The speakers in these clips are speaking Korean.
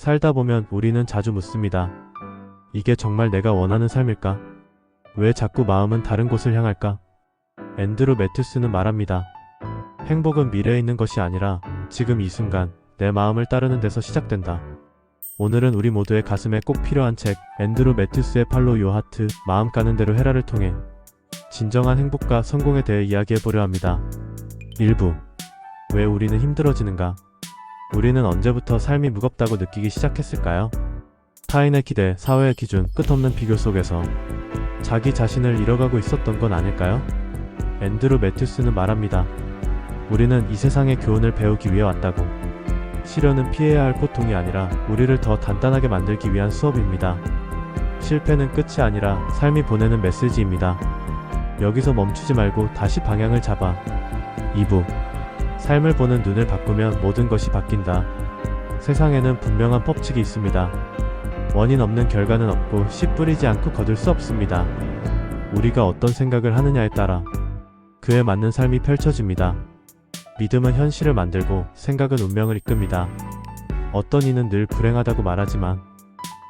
살다 보면 우리는 자주 묻습니다. 이게 정말 내가 원하는 삶일까? 왜 자꾸 마음은 다른 곳을 향할까? 앤드루 매튜스는 말합니다. 행복은 미래에 있는 것이 아니라 지금 이 순간 내 마음을 따르는 데서 시작된다. 오늘은 우리 모두의 가슴에 꼭 필요한 책 앤드루 매튜스의 팔로우 요 하트 마음 가는 대로 해라를 통해 진정한 행복과 성공에 대해 이야기해보려 합니다. 1부. 왜 우리는 힘들어지는가? 우리는 언제부터 삶이 무겁다고 느끼기 시작했을까요? 타인의 기대, 사회의 기준, 끝없는 비교 속에서 자기 자신을 잃어가고 있었던 건 아닐까요? 앤드루 매튜스는 말합니다. 우리는 이 세상의 교훈을 배우기 위해 왔다고. 시련은 피해야 할 고통이 아니라 우리를 더 단단하게 만들기 위한 수업입니다. 실패는 끝이 아니라 삶이 보내는 메시지입니다. 여기서 멈추지 말고 다시 방향을 잡아. 2부. 삶을 보는 눈을 바꾸면 모든 것이 바뀐다. 세상에는 분명한 법칙이 있습니다. 원인 없는 결과는 없고 씨 뿌리지 않고 거둘 수 없습니다. 우리가 어떤 생각을 하느냐에 따라 그에 맞는 삶이 펼쳐집니다. 믿음은 현실을 만들고 생각은 운명을 이끕니다. 어떤 이는 늘 불행하다고 말하지만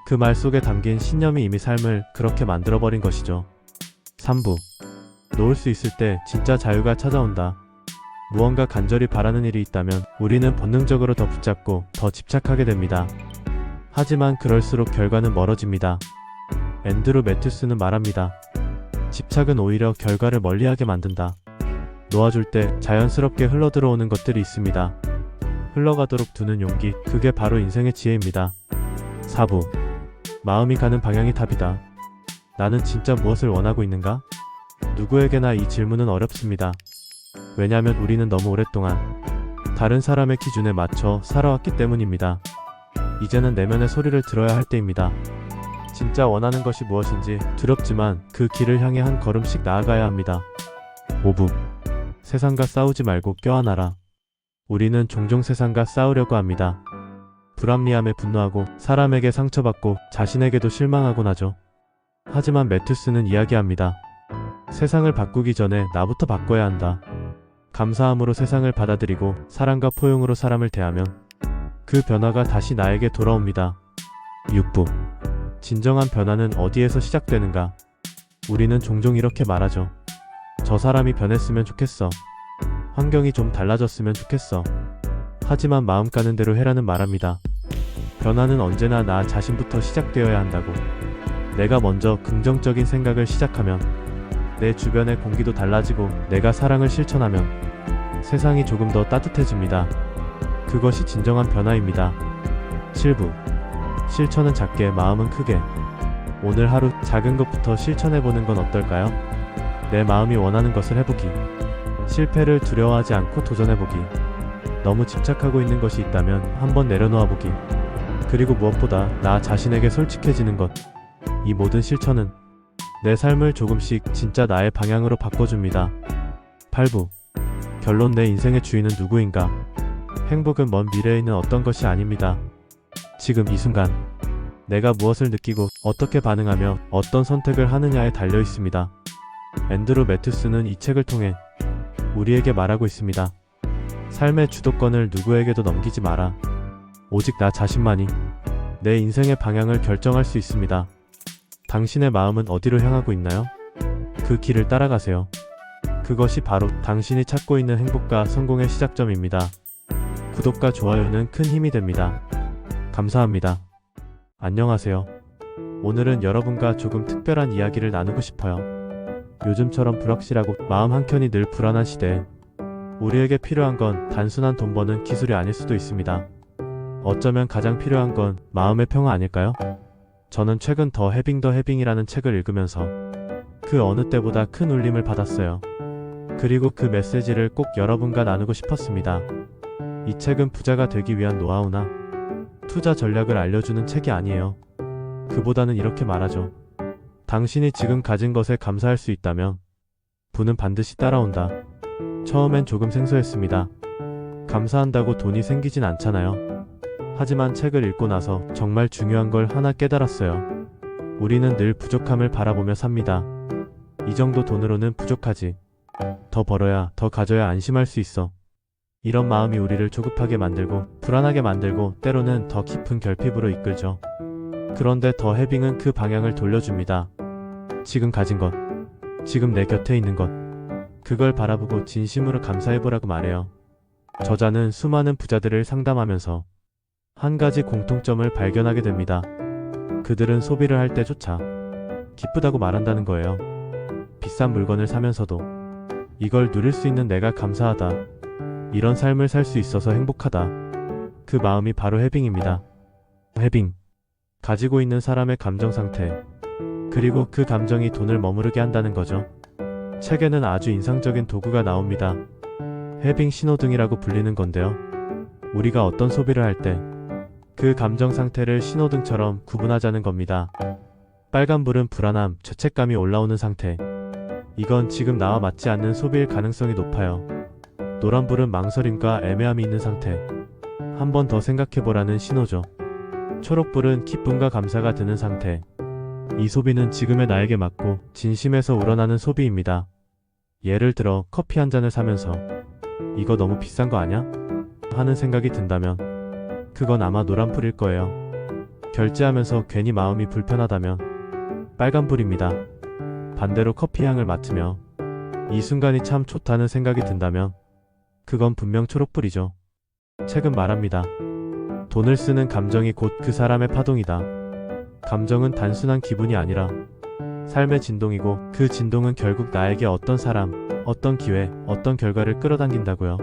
그 말 속에 담긴 신념이 이미 삶을 그렇게 만들어버린 것이죠. 3부. 놓을 수 있을 때 진짜 자유가 찾아온다. 무언가 간절히 바라는 일이 있다면 우리는 본능적으로 더 붙잡고 더 집착하게 됩니다. 하지만 그럴수록 결과는 멀어집니다. 앤드루 매튜스는 말합니다. 집착은 오히려 결과를 멀리하게 만든다. 놓아줄 때 자연스럽게 흘러들어오는 것들이 있습니다. 흘러가도록 두는 용기, 그게 바로 인생의 지혜입니다. 4부. 마음이 가는 방향이 답이다. 나는 진짜 무엇을 원하고 있는가? 누구에게나 이 질문은 어렵습니다. 왜냐하면 우리는 너무 오랫동안 다른 사람의 기준에 맞춰 살아왔기 때문입니다. 이제는 내면의 소리를 들어야 할 때입니다. 진짜 원하는 것이 무엇인지 두렵지만 그 길을 향해 한 걸음씩 나아가야 합니다. 5부. 세상과 싸우지 말고 껴안아라. 우리는 종종 세상과 싸우려고 합니다. 불합리함에 분노하고 사람에게 상처받고 자신에게도 실망하곤 하죠. 하지만 매튜스는 이야기합니다. 세상을 바꾸기 전에 나부터 바꿔야 한다. 감사함으로 세상을 받아들이고 사랑과 포용으로 사람을 대하면 그 변화가 다시 나에게 돌아옵니다. 6부. 진정한 변화는 어디에서 시작되는가? 우리는 종종 이렇게 말하죠. 저 사람이 변했으면 좋겠어. 환경이 좀 달라졌으면 좋겠어. 하지만 마음 가는 대로 해라는 말합니다. 변화는 언제나 나 자신부터 시작되어야 한다고. 내가 먼저 긍정적인 생각을 시작하면 내 주변의 공기도 달라지고 내가 사랑을 실천하면 세상이 조금 더 따뜻해집니다. 그것이 진정한 변화입니다. 7부. 실천은 작게 마음은 크게. 오늘 하루 작은 것부터 실천해보는 건 어떨까요? 내 마음이 원하는 것을 해보기. 실패를 두려워하지 않고 도전해보기. 너무 집착하고 있는 것이 있다면 한번 내려놓아보기. 그리고 무엇보다 나 자신에게 솔직해지는 것. 이 모든 실천은 내 삶을 조금씩 진짜 나의 방향으로 바꿔줍니다. 8부. 결론 내 인생의 주인은 누구인가? 행복은 먼 미래에 있는 어떤 것이 아닙니다. 지금 이 순간 내가 무엇을 느끼고 어떻게 반응하며 어떤 선택을 하느냐에 달려 있습니다. 앤드루 매튜스는 이 책을 통해 우리에게 말하고 있습니다. 삶의 주도권을 누구에게도 넘기지 마라. 오직 나 자신만이 내 인생의 방향을 결정할 수 있습니다. 당신의 마음은 어디로 향하고 있나요? 그 길을 따라가세요. 그것이 바로 당신이 찾고 있는 행복과 성공의 시작점입니다. 구독과 좋아요는 큰 힘이 됩니다. 감사합니다. 안녕하세요. 오늘은 여러분과 조금 특별한 이야기를 나누고 싶어요. 요즘처럼 불확실하고 마음 한켠이 늘 불안한 시대에 우리에게 필요한 건 단순한 돈 버는 기술이 아닐 수도 있습니다. 어쩌면 가장 필요한 건 마음의 평화 아닐까요? 저는 최근 더 해빙 더 해빙이라는 책을 읽으면서 그 어느 때보다 큰 울림을 받았어요. 그리고 그 메시지를 꼭 여러분과 나누고 싶었습니다. 이 책은 부자가 되기 위한 노하우나 투자 전략을 알려주는 책이 아니에요. 그보다는 이렇게 말하죠. 당신이 지금 가진 것에 감사할 수 있다면 부는 반드시 따라온다. 처음엔 조금 생소했습니다. 감사한다고 돈이 생기진 않잖아요. 하지만 책을 읽고 나서 정말 중요한 걸 하나 깨달았어요. 우리는 늘 부족함을 바라보며 삽니다. 이 정도 돈으로는 부족하지. 더 벌어야, 더 가져야 안심할 수 있어. 이런 마음이 우리를 조급하게 만들고 불안하게 만들고 때로는 더 깊은 결핍으로 이끌죠. 그런데 더 해빙은 그 방향을 돌려줍니다. 지금 가진 것, 지금 내 곁에 있는 것, 그걸 바라보고 진심으로 감사해보라고 말해요. 저자는 수많은 부자들을 상담하면서 한 가지 공통점을 발견하게 됩니다. 그들은 소비를 할 때조차 기쁘다고 말한다는 거예요. 비싼 물건을 사면서도 이걸 누릴 수 있는 내가 감사하다. 이런 삶을 살 수 있어서 행복하다. 그 마음이 바로 해빙입니다. 해빙. 가지고 있는 사람의 감정 상태. 그리고 그 감정이 돈을 머무르게 한다는 거죠. 책에는 아주 인상적인 도구가 나옵니다. 해빙 신호등이라고 불리는 건데요. 우리가 어떤 소비를 할 때 그 감정 상태를 신호등처럼 구분하자는 겁니다. 빨간불은 불안함, 죄책감이 올라오는 상태. 이건 지금 나와 맞지 않는 소비일 가능성이 높아요. 노란불은 망설임과 애매함이 있는 상태. 한 번 더 생각해보라는 신호죠. 초록불은 기쁨과 감사가 드는 상태. 이 소비는 지금의 나에게 맞고 진심에서 우러나는 소비입니다. 예를 들어 커피 한 잔을 사면서 이거 너무 비싼 거 아냐? 하는 생각이 든다면 그건 아마 노란불일 거예요. 결제하면서 괜히 마음이 불편하다면 빨간불입니다. 반대로 커피 향을 맡으며 이 순간이 참 좋다는 생각이 든다면 그건 분명 초록불이죠. 책은 말합니다. 돈을 쓰는 감정이 곧 그 사람의 파동이다. 감정은 단순한 기분이 아니라 삶의 진동이고 그 진동은 결국 나에게 어떤 사람, 어떤 기회, 어떤 결과를 끌어당긴다고요.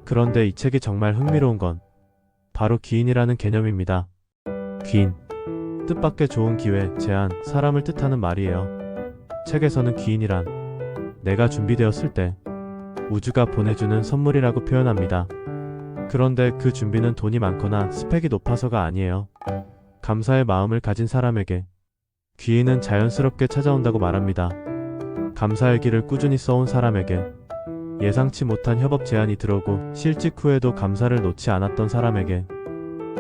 그런데 이 책이 정말 흥미로운 건 바로 기인이라는 개념입니다. 기인. 뜻밖의 좋은 기회, 제안, 사람을 뜻하는 말이에요. 책에서는 기인이란 내가 준비되었을 때 우주가 보내주는 선물이라고 표현합니다. 그런데 그 준비는 돈이 많거나 스펙이 높아서가 아니에요. 감사의 마음을 가진 사람에게 기인은 자연스럽게 찾아온다고 말합니다. 감사의 길을 꾸준히 써온 사람에게 예상치 못한 협업 제안이 들어오고 실직 후에도 감사를 놓지 않았던 사람에게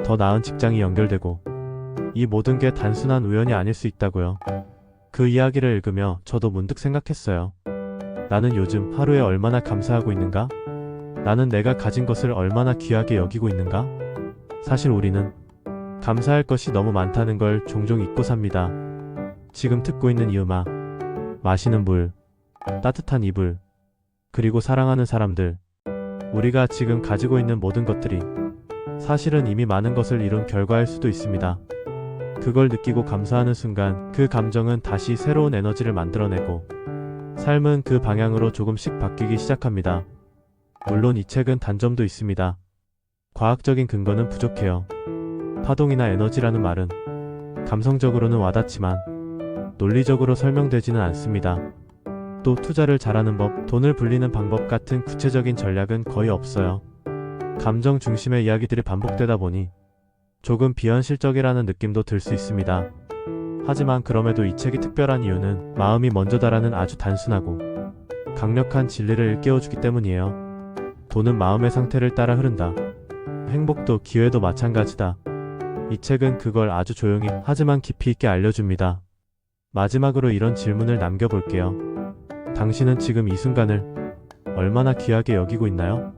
더 나은 직장이 연결되고 이 모든 게 단순한 우연이 아닐 수 있다고요. 그 이야기를 읽으며 저도 문득 생각했어요. 나는 요즘 하루에 얼마나 감사하고 있는가? 나는 내가 가진 것을 얼마나 귀하게 여기고 있는가? 사실 우리는 감사할 것이 너무 많다는 걸 종종 잊고 삽니다. 지금 듣고 있는 이 음악, 마시는 물, 따뜻한 이불, 그리고 사랑하는 사람들, 우리가 지금 가지고 있는 모든 것들이 사실은 이미 많은 것을 이룬 결과일 수도 있습니다. 그걸 느끼고 감사하는 순간 그 감정은 다시 새로운 에너지를 만들어내고 삶은 그 방향으로 조금씩 바뀌기 시작합니다. 물론 이 책은 단점도 있습니다. 과학적인 근거는 부족해요. 파동이나 에너지라는 말은 감성적으로는 와닿지만 논리적으로 설명되지는 않습니다. 또 투자를 잘하는 법, 돈을 불리는 방법 같은 구체적인 전략은 거의 없어요. 감정 중심의 이야기들이 반복되다 보니 조금 비현실적이라는 느낌도 들 수 있습니다. 하지만 그럼에도 이 책이 특별한 이유는 마음이 먼저다라는 아주 단순하고 강력한 진리를 일깨워주기 때문이에요. 돈은 마음의 상태를 따라 흐른다. 행복도 기회도 마찬가지다. 이 책은 그걸 아주 조용히 하지만 깊이 있게 알려줍니다. 마지막으로 이런 질문을 남겨볼게요. 당신은 지금 이 순간을 얼마나 귀하게 여기고 있나요?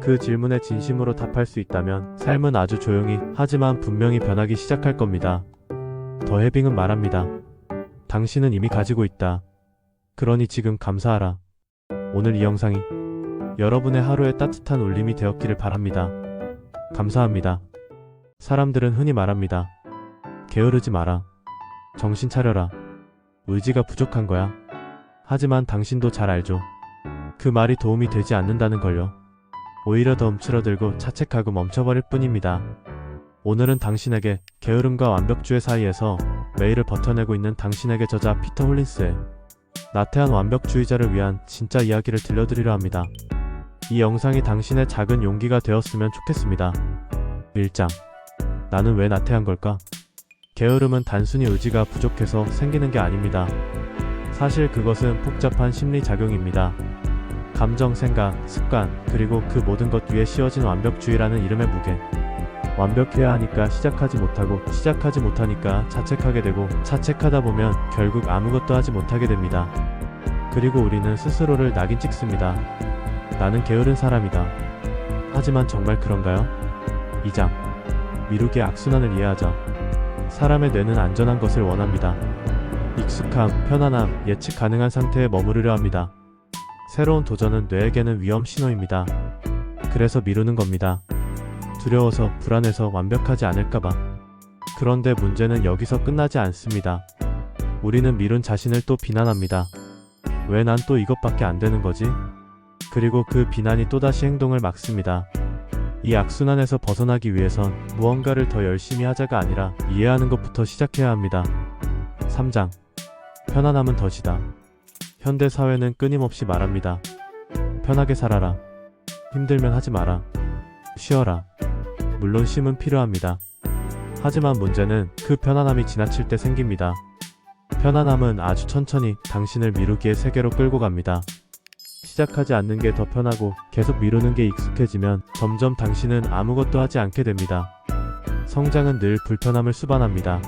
그 질문에 진심으로 답할 수 있다면 삶은 아주 조용히 하지만 분명히 변하기 시작할 겁니다. 더 해빙은 말합니다. 당신은 이미 가지고 있다. 그러니 지금 감사하라. 오늘 이 영상이 여러분의 하루에 따뜻한 울림이 되었기를 바랍니다. 감사합니다. 사람들은 흔히 말합니다. 게으르지 마라. 정신 차려라. 의지가 부족한 거야. 하지만 당신도 잘 알죠. 그 말이 도움이 되지 않는다는 걸요. 오히려 더 움츠러들고 자책하고 멈춰버릴 뿐입니다. 오늘은 당신에게 게으름과 완벽주의 사이에서 매일을 버텨내고 있는 당신에게 저자 피터 홀린스의 나태한 완벽주의자를 위한 진짜 이야기를 들려드리려 합니다. 이 영상이 당신의 작은 용기가 되었으면 좋겠습니다. 1장. 나는 왜 나태한 걸까? 게으름은 단순히 의지가 부족해서 생기는 게 아닙니다. 사실 그것은 복잡한 심리작용입니다. 감정, 생각, 습관, 그리고 그 모든 것 위에 씌워진 완벽주의라는 이름의 무게. 완벽해야 하니까 시작하지 못하고, 시작하지 못하니까 자책하게 되고, 자책하다 보면 결국 아무것도 하지 못하게 됩니다. 그리고 우리는 스스로를 낙인 찍습니다. 나는 게으른 사람이다. 하지만 정말 그런가요? 2장. 미루기의 악순환을 이해하자. 사람의 뇌는 안전한 것을 원합니다. 익숙함, 편안함, 예측 가능한 상태에 머무르려 합니다. 새로운 도전은 뇌에게는 위험 신호입니다. 그래서 미루는 겁니다. 두려워서, 불안해서 완벽하지 않을까봐. 그런데 문제는 여기서 끝나지 않습니다. 우리는 미룬 자신을 또 비난합니다. 왜 난 또 이것밖에 안 되는 거지? 그리고 그 비난이 또다시 행동을 막습니다. 이 악순환에서 벗어나기 위해선 무언가를 더 열심히 하자가 아니라 이해하는 것부터 시작해야 합니다. 3장. 편안함은 덫이다. 현대 사회는 끊임없이 말합니다. 편하게 살아라. 힘들면 하지 마라. 쉬어라. 물론 쉼은 필요합니다. 하지만 문제는 그 편안함이 지나칠 때 생깁니다. 편안함은 아주 천천히 당신을 미루기의 세계로 끌고 갑니다. 시작하지 않는 게 더 편하고 계속 미루는 게 익숙해지면 점점 당신은 아무것도 하지 않게 됩니다. 성장은 늘 불편함을 수반합니다.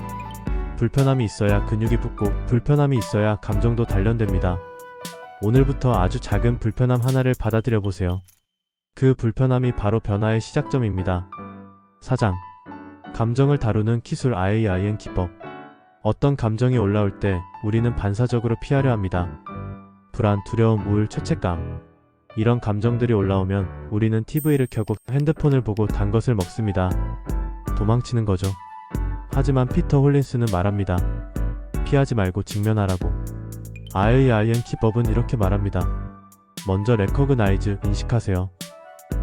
불편함이 있어야 근육이 붙고 불편함이 있어야 감정도 단련됩니다. 오늘부터 아주 작은 불편함 하나를 받아들여 보세요. 그 불편함이 바로 변화의 시작점입니다. 4장. 감정을 다루는 기술 IAIN 기법. 어떤 감정이 올라올 때 우리는 반사적으로 피하려 합니다. 불안, 두려움, 우울, 죄책감. 이런 감정들이 올라오면 우리는 TV를 켜고 핸드폰을 보고 단 것을 먹습니다. 도망치는 거죠. 하지만 피터 홀린스는 말합니다. 피하지 말고 직면하라고. IAIN 기법은 이렇게 말합니다. 먼저 recognize, 인식하세요.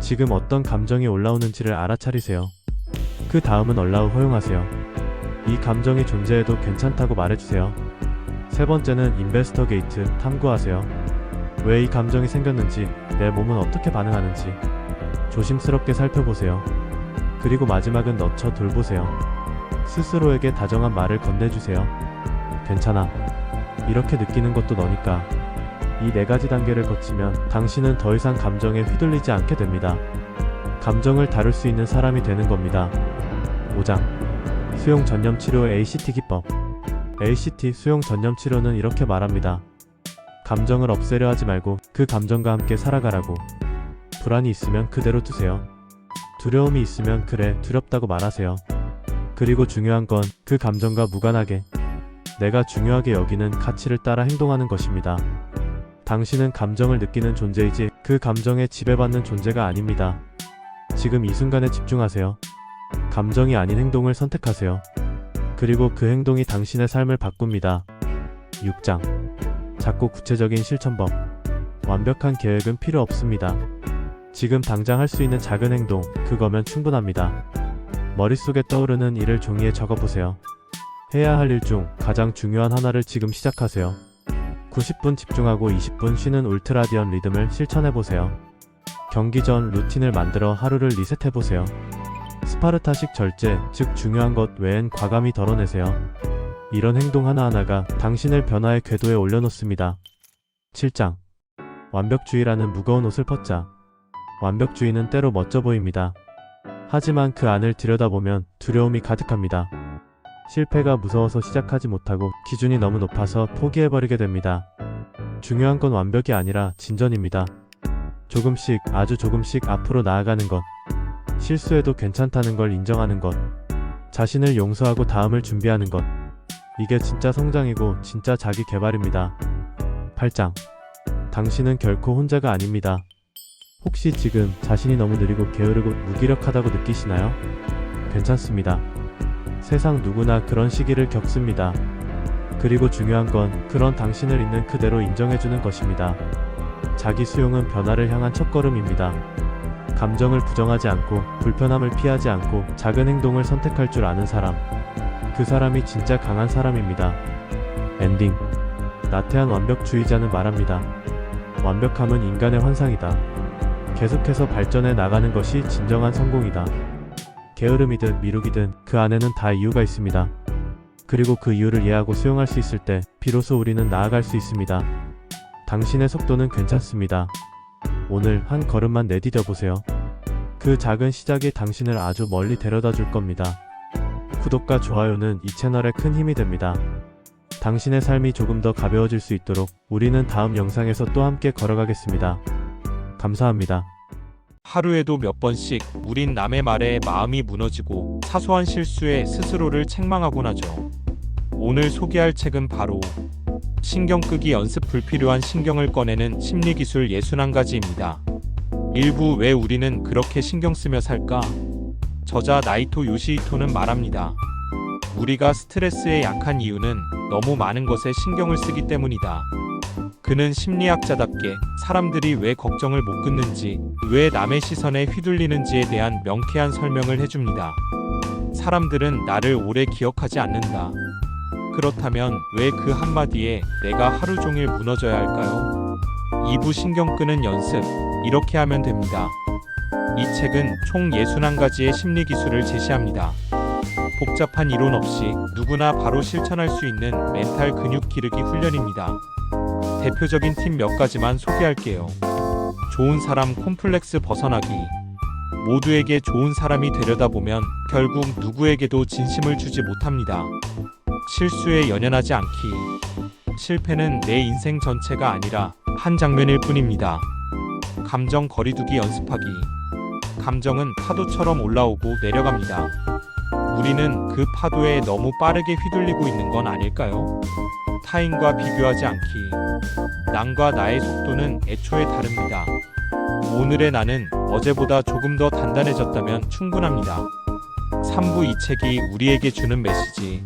지금 어떤 감정이 올라오는지를 알아차리세요. 그 다음은 allow, 허용하세요. 이 감정이 존재해도 괜찮다고 말해주세요. 세 번째는 investigate, 탐구하세요. 왜 이 감정이 생겼는지, 내 몸은 어떻게 반응하는지 조심스럽게 살펴보세요. 그리고 마지막은 nurture, 돌보세요. 스스로에게 다정한 말을 건네주세요. 괜찮아. 이렇게 느끼는 것도 너니까. 이 4가지 단계를 거치면 당신은 더 이상 감정에 휘둘리지 않게 됩니다. 감정을 다룰 수 있는 사람이 되는 겁니다. 5장. 수용 전념 치료 ACT 기법. ACT 수용 전념 치료는 이렇게 말합니다. 감정을 없애려 하지 말고 그 감정과 함께 살아가라고. 불안이 있으면 그대로 두세요. 두려움이 있으면 그래, 두렵다고 말하세요. 그리고 중요한 건 그 감정과 무관하게 내가 중요하게 여기는 가치를 따라 행동하는 것입니다. 당신은 감정을 느끼는 존재이지 그 감정에 지배받는 존재가 아닙니다. 지금 이 순간에 집중하세요. 감정이 아닌 행동을 선택하세요. 그리고 그 행동이 당신의 삶을 바꿉니다. 6장. 작고 구체적인 실천법. 완벽한 계획은 필요 없습니다. 지금 당장 할 수 있는 작은 행동, 그거면 충분합니다. 머릿속에 떠오르는 일을 종이에 적어보세요. 해야 할 일 중 가장 중요한 하나를 지금 시작하세요. 90분 집중하고 20분 쉬는 울트라디언 리듬을 실천해보세요. 경기 전 루틴을 만들어 하루를 리셋해보세요. 스파르타식 절제, 즉 중요한 것 외엔 과감히 덜어내세요. 이런 행동 하나하나가 당신을 변화의 궤도에 올려놓습니다. 7장. 완벽주의라는 무거운 옷을 벗자. 완벽주의는 때로 멋져 보입니다. 하지만 그 안을 들여다보면 두려움이 가득합니다. 실패가 무서워서 시작하지 못하고 기준이 너무 높아서 포기해버리게 됩니다. 중요한 건 완벽이 아니라 진전입니다. 조금씩, 아주 조금씩 앞으로 나아가는 것. 실수해도 괜찮다는 걸 인정하는 것. 자신을 용서하고 다음을 준비하는 것. 이게 진짜 성장이고 진짜 자기 개발입니다. 8장. 당신은 결코 혼자가 아닙니다. 혹시 지금 자신이 너무 느리고 게으르고 무기력하다고 느끼시나요? 괜찮습니다. 세상 누구나 그런 시기를 겪습니다. 그리고 중요한 건 그런 당신을 있는 그대로 인정해주는 것입니다. 자기 수용은 변화를 향한 첫걸음입니다. 감정을 부정하지 않고 불편함을 피하지 않고 작은 행동을 선택할 줄 아는 사람. 그 사람이 진짜 강한 사람입니다. 엔딩. 나태한 완벽주의자는 말합니다. 완벽함은 인간의 환상이다. 계속해서 발전해 나가는 것이 진정한 성공이다. 게으름이든 미루기든 그 안에는 다 이유가 있습니다. 그리고 그 이유를 이해하고 수용할 수 있을 때 비로소 우리는 나아갈 수 있습니다. 당신의 속도는 괜찮습니다. 오늘 한 걸음만 내디뎌 보세요. 그 작은 시작이 당신을 아주 멀리 데려다 줄 겁니다. 구독과 좋아요는 이 채널에 큰 힘이 됩니다. 당신의 삶이 조금 더 가벼워질 수 있도록 우리는 다음 영상에서 또 함께 걸어가겠습니다. 감사합니다. 하루에도 몇 번씩 우린 남의 말에 마음이 무너지고 사소한 실수에 스스로를 책망하곤 하죠. 오늘 소개할 책은 바로 신경 끄기 연습 불필요한 신경을 꺼내는 심리기술 61가지입니다. 일부 왜 우리는 그렇게 신경 쓰며 살까? 저자 나이토 요시히토는 말합니다. 우리가 스트레스에 약한 이유는 너무 많은 것에 신경을 쓰기 때문이다. 그는 심리학자답게 사람들이 왜 걱정을 못 끊는지, 왜 남의 시선에 휘둘리는지에 대한 명쾌한 설명을 해줍니다. 사람들은 나를 오래 기억하지 않는다. 그렇다면 왜 그 한마디에 내가 하루 종일 무너져야 할까요? 2부 신경 끄는 연습, 이렇게 하면 됩니다. 이 책은 총 61가지의 심리 기술을 제시합니다. 복잡한 이론 없이 누구나 바로 실천할 수 있는 멘탈 근육 기르기 훈련입니다. 대표적인 팁 몇 가지만 소개할게요. 좋은 사람 콤플렉스 벗어나기. 모두에게 좋은 사람이 되려다 보면 결국 누구에게도 진심을 주지 못합니다. 실수에 연연하지 않기. 실패는 내 인생 전체가 아니라 한 장면일 뿐입니다. 감정 거리두기 연습하기. 감정은 파도처럼 올라오고 내려갑니다. 우리는 그 파도에 너무 빠르게 휘둘리고 있는 건 아닐까요? 타인과 비교하지 않기. 남과 나의 속도는 애초에 다릅니다. 오늘의 나는 어제보다 조금 더 단단해졌다면 충분합니다. 3부 이 책이 우리에게 주는 메시지.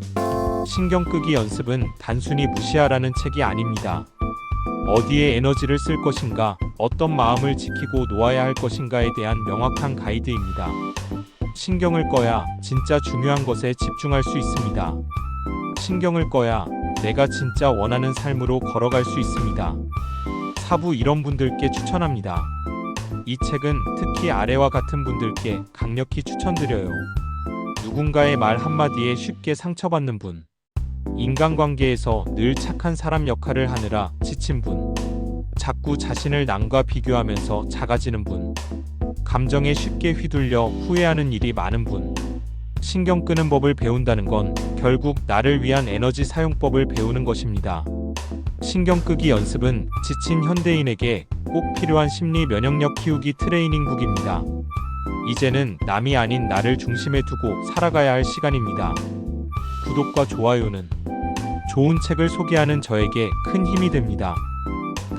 신경 끄기 연습은 단순히 무시하라는 책이 아닙니다. 어디에 에너지를 쓸 것인가, 어떤 마음을 지키고 놓아야 할 것인가에 대한 명확한 가이드입니다. 신경을 꺼야 진짜 중요한 것에 집중할 수 있습니다. 신경을 꺼야 내가 진짜 원하는 삶으로 걸어갈 수 있습니다. 4부 이런 분들께 추천합니다. 이 책은 특히 아래와 같은 분들께 강력히 추천드려요. 누군가의 말 한마디에 쉽게 상처받는 분. 인간관계에서 늘 착한 사람 역할을 하느라 지친 분. 자꾸 자신을 남과 비교하면서 작아지는 분. 감정에 쉽게 휘둘려 후회하는 일이 많은 분. 신경 끄는 법을 배운다는 건 결국 나를 위한 에너지 사용법을 배우는 것입니다. 신경 끄기 연습은 지친 현대인에게 꼭 필요한 심리 면역력 키우기 트레이닝북입니다. 이제는 남이 아닌 나를 중심에 두고 살아가야 할 시간입니다. 구독과 좋아요는 좋은 책을 소개하는 저에게 큰 힘이 됩니다.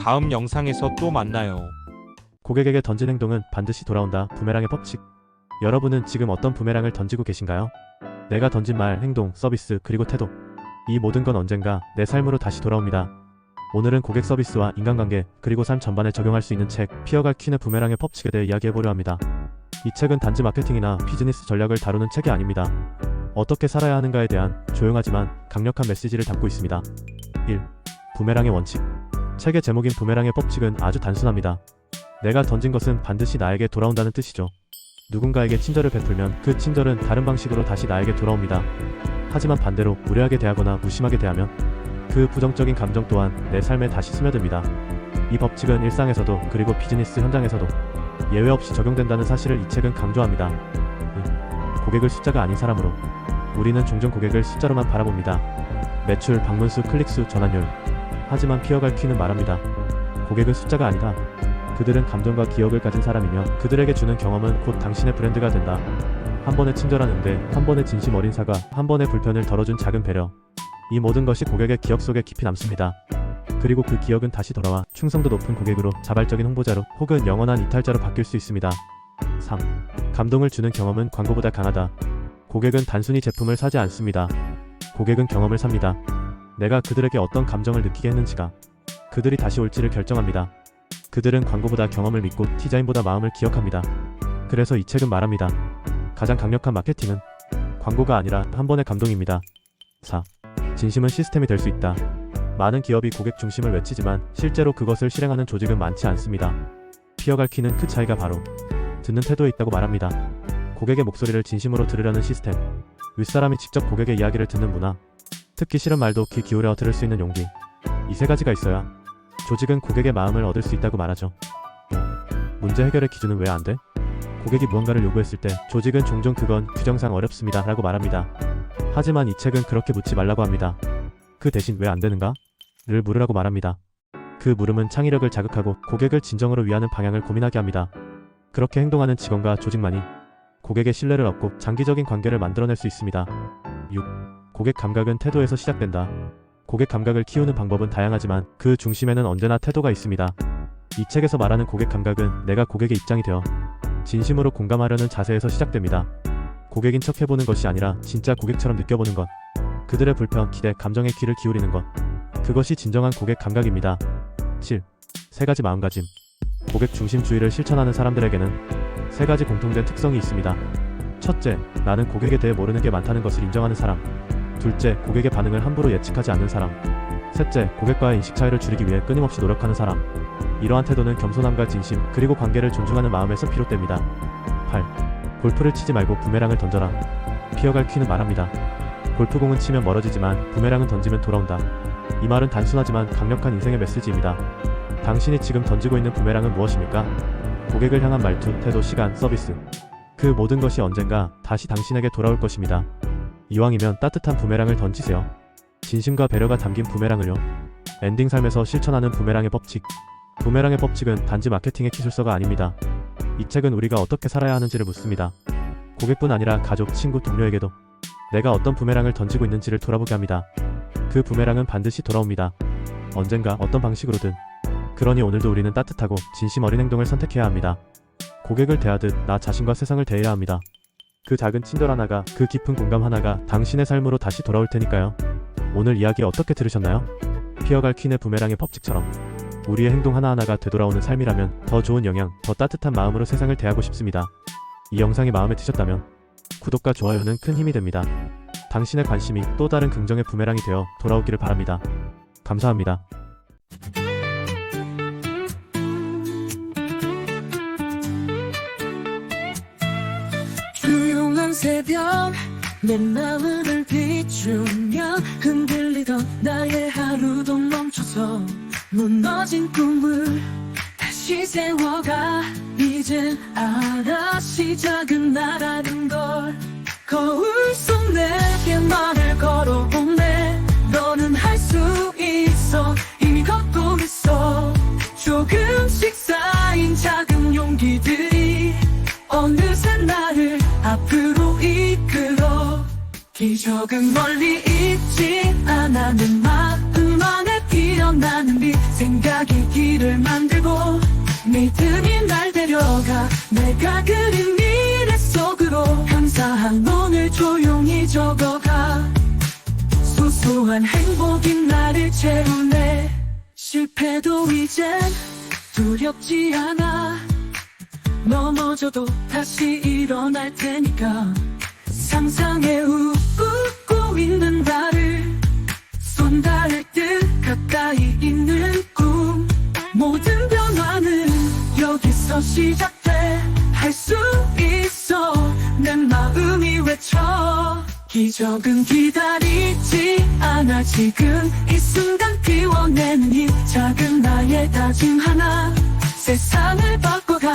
다음 영상에서 또 만나요. 고객에게 던진 행동은 반드시 돌아온다. 부메랑의 법칙. 여러분은 지금 어떤 부메랑을 던지고 계신가요? 내가 던진 말, 행동, 서비스, 그리고 태도. 이 모든 건 언젠가 내 삶으로 다시 돌아옵니다. 오늘은 고객 서비스와 인간관계, 그리고 삶 전반에 적용할 수 있는 책, 피어갈 퀸의 부메랑의 법칙에 대해 이야기해보려 합니다. 이 책은 단지 마케팅이나 비즈니스 전략을 다루는 책이 아닙니다. 어떻게 살아야 하는가에 대한 조용하지만 강력한 메시지를 담고 있습니다. 1. 부메랑의 원칙. 책의 제목인 부메랑의 법칙은 아주 단순합니다. 내가 던진 것은 반드시 나에게 돌아온다는 뜻이죠. 누군가에게 친절을 베풀면 그 친절은 다른 방식으로 다시 나에게 돌아옵니다. 하지만 반대로 무례하게 대하거나 무심하게 대하면 그 부정적인 감정 또한 내 삶에 다시 스며듭니다. 이 법칙은 일상에서도 그리고 비즈니스 현장에서도 예외 없이 적용된다는 사실을 이 책은 강조합니다. 2. 고객을 숫자가 아닌 사람으로. 우리는 종종 고객을 숫자로만 바라봅니다. 매출, 방문수, 클릭수, 전환율. 하지만 피어갈 퀸은 말합니다. 고객은 숫자가 아니다. 그들은 감정과 기억을 가진 사람이며 그들에게 주는 경험은 곧 당신의 브랜드가 된다. 한 번의 친절한 응대, 한 번의 진심 어린 사과, 한 번의 불편을 덜어준 작은 배려. 이 모든 것이 고객의 기억 속에 깊이 남습니다. 그리고 그 기억은 다시 돌아와 충성도 높은 고객으로, 자발적인 홍보자로, 혹은 영원한 이탈자로 바뀔 수 있습니다. 3. 감동을 주는 경험은 광고보다 강하다. 고객은 단순히 제품을 사지 않습니다. 고객은 경험을 삽니다. 내가 그들에게 어떤 감정을 느끼게 했는지가 그들이 다시 올지를 결정합니다. 그들은 광고보다 경험을 믿고 디자인보다 마음을 기억합니다. 그래서 이 책은 말합니다. 가장 강력한 마케팅은 광고가 아니라 한 번의 감동입니다. 4. 진심은 시스템이 될 수 있다. 많은 기업이 고객 중심을 외치지만 실제로 그것을 실행하는 조직은 많지 않습니다. 피어갈 퀸은 그 차이가 바로 듣는 태도에 있다고 말합니다. 고객의 목소리를 진심으로 들으려는 시스템, 윗사람이 직접 고객의 이야기를 듣는 문화, 듣기 싫은 말도 귀 기울여 들을 수 있는 용기. 이 세 가지가 있어야 조직은 고객의 마음을 얻을 수 있다고 말하죠. 문제 해결의 기준은 왜 안 돼? 고객이 무언가를 요구했을 때 조직은 종종 그건 규정상 어렵습니다 라고 말합니다. 하지만 이 책은 그렇게 묻지 말라고 합니다. 그 대신 왜 안 되는가? 를 물으라고 말합니다. 그 물음은 창의력을 자극하고 고객을 진정으로 위하는 방향을 고민하게 합니다. 그렇게 행동하는 직원과 조직만이 고객의 신뢰를 얻고 장기적인 관계를 만들어낼 수 있습니다. 6. 고객 감각은 태도에서 시작된다. 고객 감각을 키우는 방법은 다양하지만 그 중심에는 언제나 태도가 있습니다. 이 책에서 말하는 고객 감각은 내가 고객의 입장이 되어 진심으로 공감하려는 자세에서 시작됩니다. 고객인 척 해보는 것이 아니라 진짜 고객처럼 느껴보는 것. 그들의 불편, 기대, 감정에 귀를 기울이는 것. 그것이 진정한 고객 감각입니다. 7. 세 가지 마음가짐. 고객 중심주의를 실천하는 사람들에게는 세 가지 공통된 특성이 있습니다. 첫째, 나는 고객에 대해 모르는 게 많다는 것을 인정하는 사람. 둘째, 고객의 반응을 함부로 예측하지 않는 사람. 셋째, 고객과의 인식 차이를 줄이기 위해 끊임없이 노력하는 사람. 이러한 태도는 겸손함과 진심, 그리고 관계를 존중하는 마음에서 비롯됩니다. 8. 골프를 치지 말고 부메랑을 던져라. 피어갈 퀴는 말합니다. 골프공은 치면 멀어지지만 부메랑은 던지면 돌아온다. 이 말은 단순하지만 강력한 인생의 메시지입니다. 당신이 지금 던지고 있는 부메랑은 무엇입니까? 고객을 향한 말투, 태도, 시간, 서비스. 그 모든 것이 언젠가 다시 당신에게 돌아올 것입니다. 이왕이면 따뜻한 부메랑을 던지세요. 진심과 배려가 담긴 부메랑을요. 엔딩 삶에서 실천하는 부메랑의 법칙. 부메랑의 법칙은 단지 마케팅의 기술서가 아닙니다. 이 책은 우리가 어떻게 살아야 하는지를 묻습니다. 고객뿐 아니라 가족, 친구, 동료에게도 내가 어떤 부메랑을 던지고 있는지를 돌아보게 합니다. 그 부메랑은 반드시 돌아옵니다. 언젠가 어떤 방식으로든. 그러니 오늘도 우리는 따뜻하고 진심 어린 행동을 선택해야 합니다. 고객을 대하듯 나 자신과 세상을 대해야 합니다. 그 작은 친절 하나가, 그 깊은 공감 하나가 당신의 삶으로 다시 돌아올 테니까요. 오늘 이야기 어떻게 들으셨나요? 피어갈 퀸의 부메랑의 법칙처럼 우리의 행동 하나하나가 되돌아오는 삶이라면 더 좋은 영향, 더 따뜻한 마음으로 세상을 대하고 싶습니다. 이 영상이 마음에 드셨다면 구독과 좋아요는 큰 힘이 됩니다. 당신의 관심이 또 다른 긍정의 부메랑이 되어 돌아오기를 바랍니다. 감사합니다. 조용한 새벽 내 마음을 비추며 흔들리던 나의 하루도 멈춰서 무너진 꿈을 다시 세워가. 이젠 알아 시작은 나라는 걸. 거울 속 내게 말을 걸어보네. 너는 할 수 있어. 이미 걷고 있어. 조금씩 쌓인 작은 용기들이 어느새 나를 앞으로 이끌어. 기적은 멀리 있지 않아. 내 마음 안에 피어나는 빛. 생각이 길을 만들고 믿음이 날 데려가. 내가 그린 미래 속으로 감사한 오늘 조용히 적어가. 소소한 행복이 나를 채우네. 실패도 이젠 두렵지 않아. 넘어져도 다시 일어날 테니까. 상상에 웃고 있는 나를 손 닿을 듯 가까이 있는 꿈. 모든 변화는 여기서 시작돼. 할 수 있어. 내 마음이 외쳐. 기적은 기다리지 않아. 지금 이 순간 피워내는 이 작은 나의 다짐 하나 세상을 바꿔가.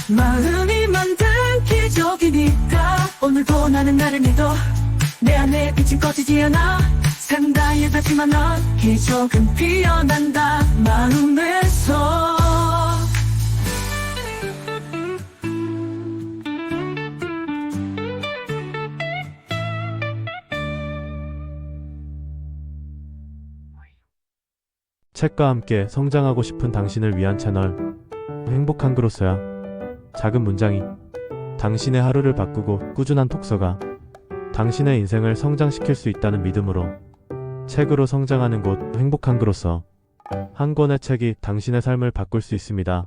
마음이 만든 기적이니까 오늘도 나는 나를 믿어. 내 안에 빛은 꺼지지 않아. 산다에 다짐한 넌 기적은 피어난다 마음에서. 책과 함께 성장하고 싶은 당신을 위한 채널 행복한 그로서야. 작은 문장이 당신의 하루를 바꾸고 꾸준한 독서가 당신의 인생을 성장시킬 수 있다는 믿음으로 책으로 성장하는 곳 행복한 그로서. 한 권의 책이 당신의 삶을 바꿀 수 있습니다.